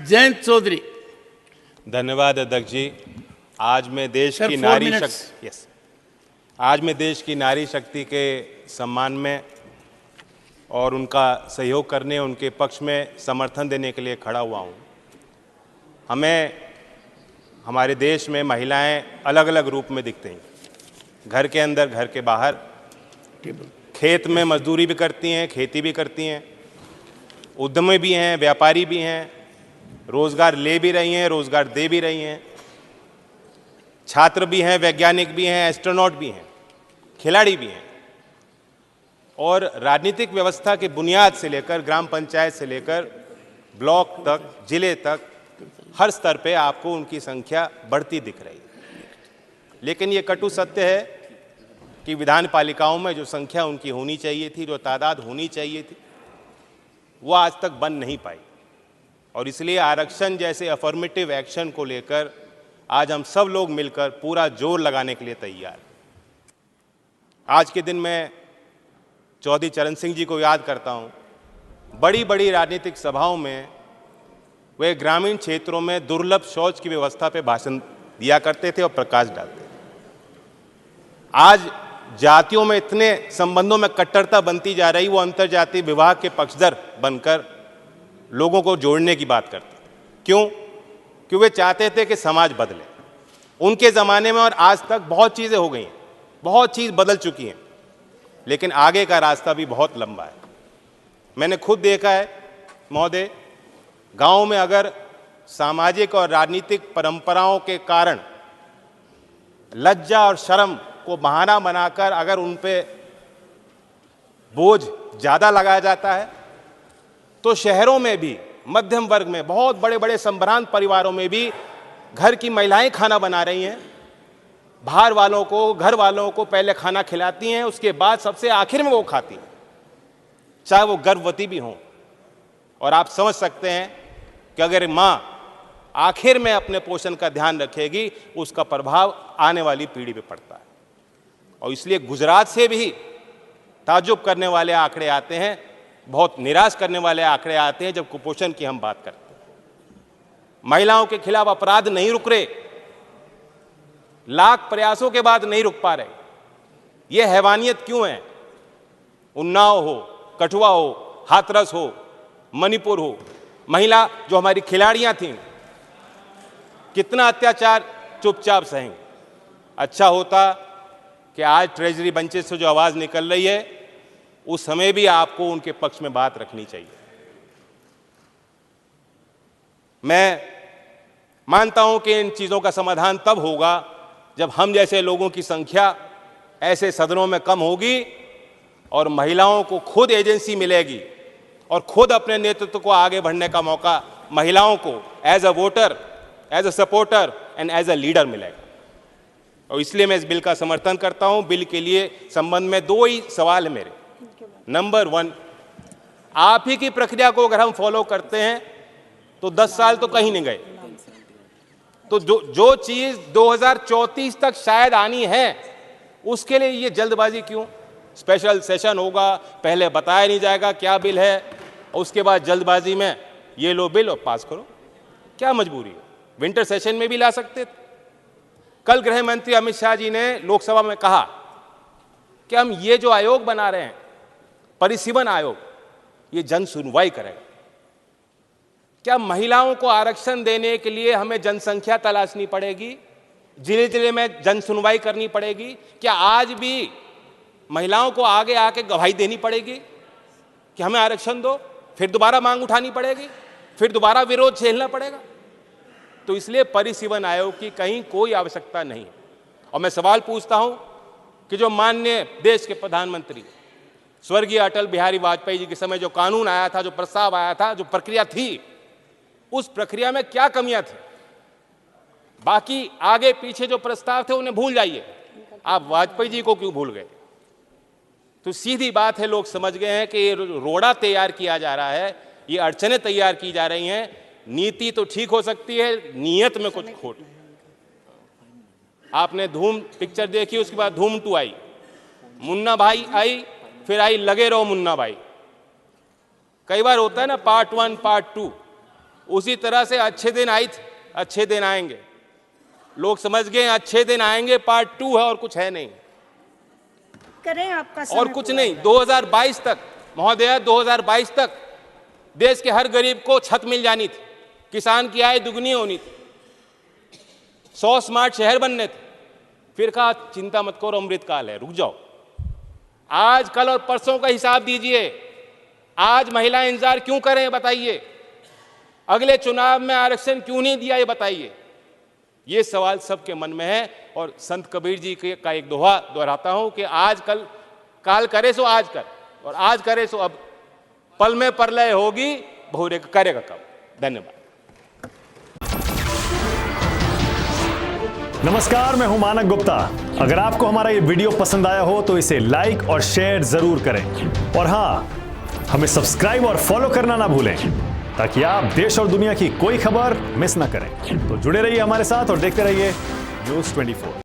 जयंत चौधरी। धन्यवाद अध्यक्ष जी। आज मैं देश सर, की 4 नारी minutes। शक्ति आज मैं देश की नारी शक्ति के सम्मान में और उनका सहयोग करने, उनके पक्ष में समर्थन देने के लिए खड़ा हुआ हूँ। हमारे देश में महिलाएं अलग अलग रूप में दिखते हैं, घर के अंदर, घर के बाहर। खेत में मजदूरी भी करती हैं, खेती भी करती हैं, उद्यमी भी हैं, व्यापारी भी हैं, रोजगार ले भी रही हैं, रोजगार दे भी रही हैं, छात्र भी हैं, वैज्ञानिक भी हैं, एस्ट्रोनॉट भी हैं, खिलाड़ी भी हैं। और राजनीतिक व्यवस्था की बुनियाद से लेकर ग्राम पंचायत से लेकर ब्लॉक तक, जिले तक, हर स्तर पे आपको उनकी संख्या बढ़ती दिख रही है। लेकिन ये कटु सत्य है कि विधान पालिकाओं में जो संख्या उनकी होनी चाहिए थी, जो तादाद होनी चाहिए थी, वो आज तक बन नहीं पाई। और इसलिए आरक्षण जैसे अफर्मेटिव एक्शन को लेकर आज हम सब लोग मिलकर पूरा जोर लगाने के लिए तैयार। आज के दिन मैं चौधरी चरण सिंह जी को याद करता हूँ। बड़ी बड़ी राजनीतिक सभाओं में वे ग्रामीण क्षेत्रों में दुर्लभ शौच की व्यवस्था पे भाषण दिया करते थे और प्रकाश डालते थे। आज जातियों में इतने संबंधों में कट्टरता बनती जा रही, वो अंतर्जातीय विवाह के पक्षधर बनकर लोगों को जोड़ने की बात करते थे। क्यों? क्योंकि वे चाहते थे कि समाज बदले। उनके ज़माने में और आज तक बहुत चीज़ें हो गई हैं, बहुत चीज़ बदल चुकी हैं, लेकिन आगे का रास्ता भी बहुत लंबा है। मैंने खुद देखा है महोदय, गांव में अगर सामाजिक और राजनीतिक परंपराओं के कारण लज्जा और शर्म को बहाना बनाकर अगर उन पे बोझ ज़्यादा लगाया जाता है, तो शहरों में भी मध्यम वर्ग में, बहुत बड़े बड़े संभ्रांत परिवारों में भी घर की महिलाएं खाना बना रही हैं, बाहर वालों को, घर वालों को पहले खाना खिलाती हैं, उसके बाद सबसे आखिर में वो खाती हैं, चाहे वो गर्भवती भी हों। और आप समझ सकते हैं कि अगर माँ आखिर में अपने पोषण का ध्यान रखेगी, उसका प्रभाव आने वाली पीढ़ी पे पड़ता है। और इसलिए गुजरात से भी ताज्जुब करने वाले आंकड़े आते हैं, बहुत निराश करने वाले आंकड़े आते हैं जब कुपोषण की हम बात करते हैं। महिलाओं के खिलाफ अपराध नहीं रुक रहे, लाख प्रयासों के बाद नहीं रुक पा रहे। ये हैवानियत क्यों है? उन्नाव हो, कठुआ हो, हाथरस हो, मणिपुर हो, महिला जो हमारी खिलाड़ियां थीं, कितना अत्याचार चुपचाप सहेंगे। अच्छा होता कि आज ट्रेजरी बेंचेस से जो आवाज निकल रही है, उस समय भी आपको उनके पक्ष में बात रखनी चाहिए। मैं मानता हूं कि इन चीजों का समाधान तब होगा जब हम जैसे लोगों की संख्या ऐसे सदनों में कम होगी और महिलाओं को खुद एजेंसी मिलेगी और खुद अपने नेतृत्व को आगे बढ़ने का मौका महिलाओं को as a voter, as a supporter and as a leader मिलेगा। और इसलिए मैं इस बिल का समर्थन करता हूं। बिल के लिए संबंध में 2 ही सवाल है मेरे। नंबर 1, आप ही की प्रक्रिया को अगर हम फॉलो करते हैं तो 10 साल तो कहीं नहीं गए। तो जो चीज 2034 तक शायद आनी है, उसके लिए ये जल्दबाजी क्यों? स्पेशल सेशन होगा, पहले बताया नहीं जाएगा क्या बिल है, और उसके बाद जल्दबाजी में ये लो बिल और पास करो। क्या मजबूरी है? विंटर सेशन में भी ला सकते थे। कल गृह मंत्री अमित शाह जी ने लोकसभा में कहा कि हम ये जो आयोग बना रहे हैं, परिसीमन आयोग, ये जन सुनवाई करेगा। क्या महिलाओं को आरक्षण देने के लिए हमें जनसंख्या तलाशनी पड़ेगी? जिले जिले में जन सुनवाई करनी पड़ेगी? क्या आज भी महिलाओं को आगे आके गवाही देनी पड़ेगी कि हमें आरक्षण दो? फिर दोबारा मांग उठानी पड़ेगी, फिर दोबारा विरोध झेलना पड़ेगा? तो इसलिए परिसीमन आयोग की कहीं कोई आवश्यकता नहीं। और मैं सवाल पूछता हूं कि जो माननीय देश के प्रधानमंत्री स्वर्गीय अटल बिहारी वाजपेयी जी के समय जो कानून आया था, जो प्रस्ताव आया था, जो प्रक्रिया थी, उस प्रक्रिया में क्या कमियां थी? बाकी आगे पीछे जो प्रस्ताव थे उन्हें भूल जाइए, आप वाजपेयी जी को क्यों भूल गए? तो सीधी बात है, लोग समझ गए हैं कि ये रोड़ा तैयार किया जा रहा है, ये अड़चनें तैयार की जा रही हैं। नीति तो ठीक हो सकती है, नीयत में कुछ खोट। आपने धूम पिक्चर देखी, उसके बाद धूम 2 आई, मुन्ना भाई आई, फिर आई लगे रहो मुन्ना भाई। कई बार होता है ना, पार्ट 1 पार्ट 2। उसी तरह से अच्छे दिन आई थे, अच्छे दिन आएंगे। लोग समझ गए अच्छे दिन आएंगे पार्ट 2 है और कुछ है नहीं, करें आपका समय और कुछ पूरा नहीं। हो 2022 तक महोदया, 2022 तक देश के हर गरीब को छत मिल जानी थी, किसान की आय दुगनी होनी थी, 100 स्मार्ट शहर बनने थे। फिर कहा चिंता मत करो, अमृतकाल है, रुक जाओ। आज कल और परसों का हिसाब दीजिए। आज महिलाएं इंतजार क्यों करें बताइए? अगले चुनाव में आरक्षण क्यों नहीं दिया ये बताइए? ये सवाल सबके मन में है। और संत कबीर जी का एक दोहा दोहराता हूं कि आज कल काल करे सो आज कर, और आज करे सो अब, पल में प्रलय होगी, बहुरे करेगा कब। धन्यवाद। नमस्कार, मैं हूं मानक गुप्ता। अगर आपको हमारा ये वीडियो पसंद आया हो तो इसे लाइक और शेयर जरूर करें, और हां, हमें सब्सक्राइब और फॉलो करना ना भूलें ताकि आप देश और दुनिया की कोई खबर मिस ना करें। तो जुड़े रहिए हमारे साथ और देखते रहिए News 24।